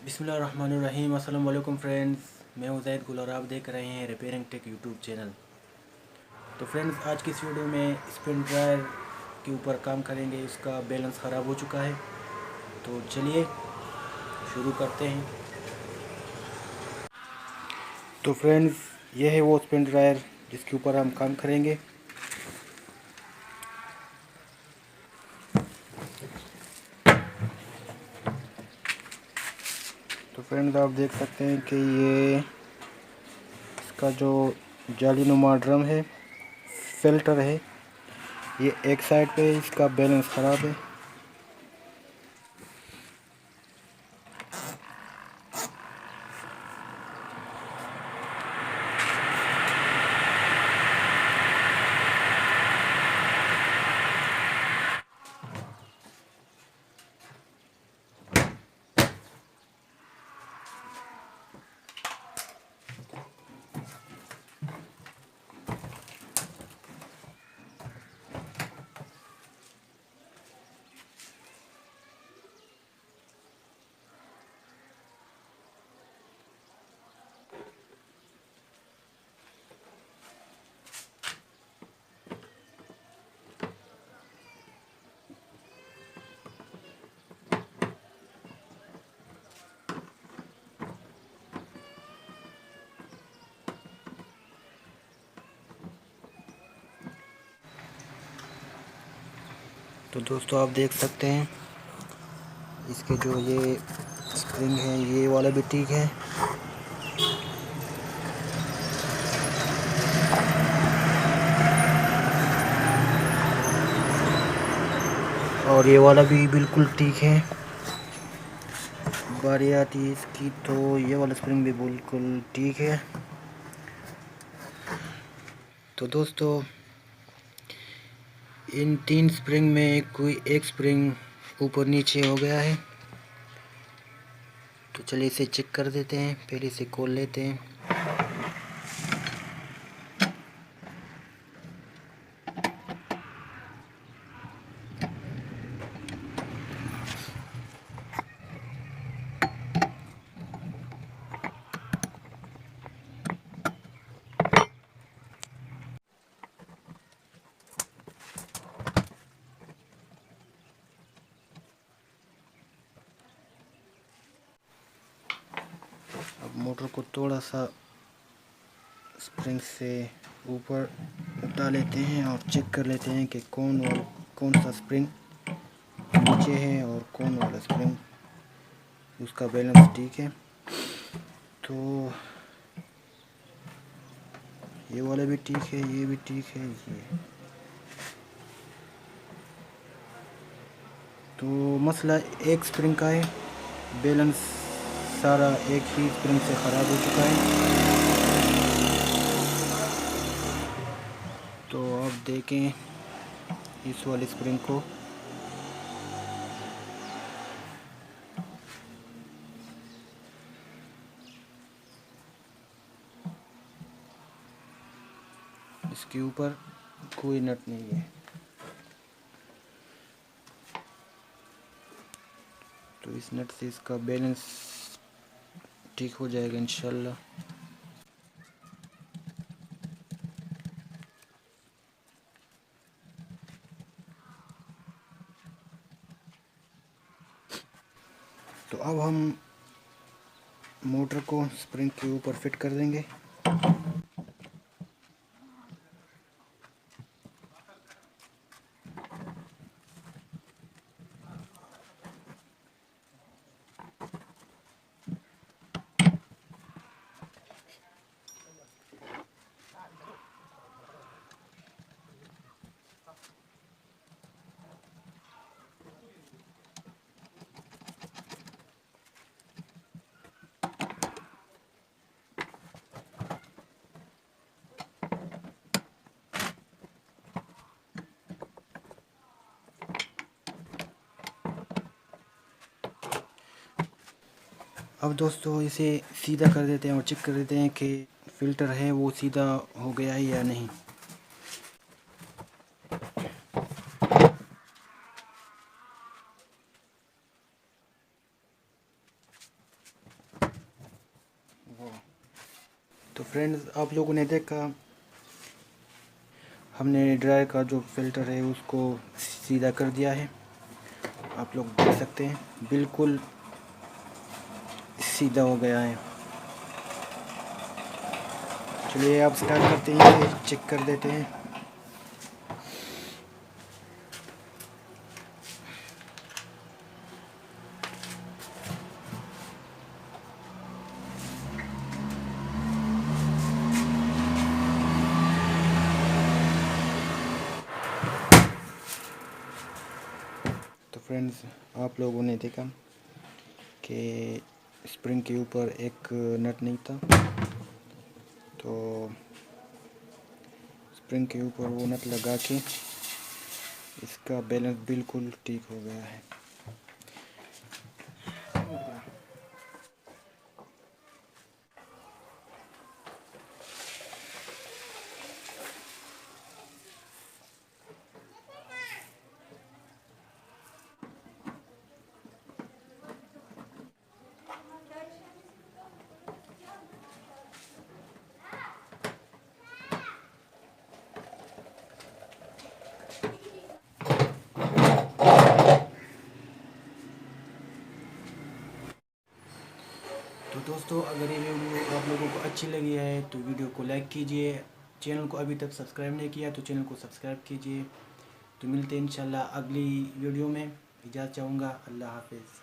बिस्मिल्लाहिर्रहमानिर्रहीम। अस्सलाम वालेकुम फ्रेंड्स, मैं हूं ज़ैद गुल और आप देख रहे हैं रिपेयरिंग टेक यूट्यूब चैनल। तो फ्रेंड्स, आज की इस वीडियो में स्पिन ड्रायर के ऊपर काम करेंगे। इसका बैलेंस ख़राब हो चुका है, तो चलिए शुरू करते हैं। तो फ्रेंड्स, यह है वो स्पिन ड्रायर जिसके ऊपर हम काम करेंगे। तो फ्रेंड्स, आप देख सकते हैं कि ये इसका जो जालीनुमा ड्रम है, फिल्टर है, ये एक साइड पे इसका बैलेंस ख़राब है। तो दोस्तों, आप देख सकते हैं इसके जो ये स्प्रिंग है, ये वाला भी ठीक है, और ये वाला भी बिल्कुल ठीक है। बारी आती है इसकी, तो ये वाला स्प्रिंग भी बिल्कुल ठीक है। तो दोस्तों, इन तीन स्प्रिंग में कोई एक स्प्रिंग ऊपर नीचे हो गया है, तो चलिए इसे चेक कर देते हैं। पहले इसे खोल लेते हैं। अब मोटर को थोड़ा सा स्प्रिंग से ऊपर उठा लेते हैं और चेक कर लेते हैं कि कौन सा स्प्रिंग नीचे है और कौन वाला स्प्रिंग उसका बैलेंस ठीक है। तो ये वाला भी ठीक है, ये भी ठीक है, ये। तो मसला एक स्प्रिंग का है, बैलेंस सारा एक ही स्प्रिंग से ख़राब हो चुका है। तो आप देखें इस वाले स्प्रिंग को, इसके ऊपर कोई नट नहीं है। तो इस नट से इसका बैलेंस ठीक हो जाएगा इंशाल्लाह। तो अब हम मोटर को स्प्रिंग के ऊपर फिट कर देंगे। अब दोस्तों, इसे सीधा कर देते हैं और चेक कर देते हैं कि फ़िल्टर है वो सीधा हो गया है या नहीं। तो फ्रेंड्स, आप लोगों ने देखा हमने ड्रायर का जो फिल्टर है उसको सीधा कर दिया है। आप लोग देख सकते हैं बिल्कुल सीधा हो गया है। चलिए आप स्टार्ट करते हैं, चेक कर देते हैं। तो फ्रेंड्स, आप लोगों ने देखा कि स्प्रिंग के ऊपर एक नट नहीं था, तो स्प्रिंग के ऊपर वो नट लगा के इसका बैलेंस बिल्कुल ठीक हो गया है। तो दोस्तों, अगर ये वीडियो आप लोगों को अच्छी लगी है तो वीडियो को लाइक कीजिए। चैनल को अभी तक सब्सक्राइब नहीं किया तो चैनल को सब्सक्राइब कीजिए। तो मिलते हैं इंशाल्लाह अगली वीडियो में। इजाज़त चाहूँगा। अल्लाह हाफिज़।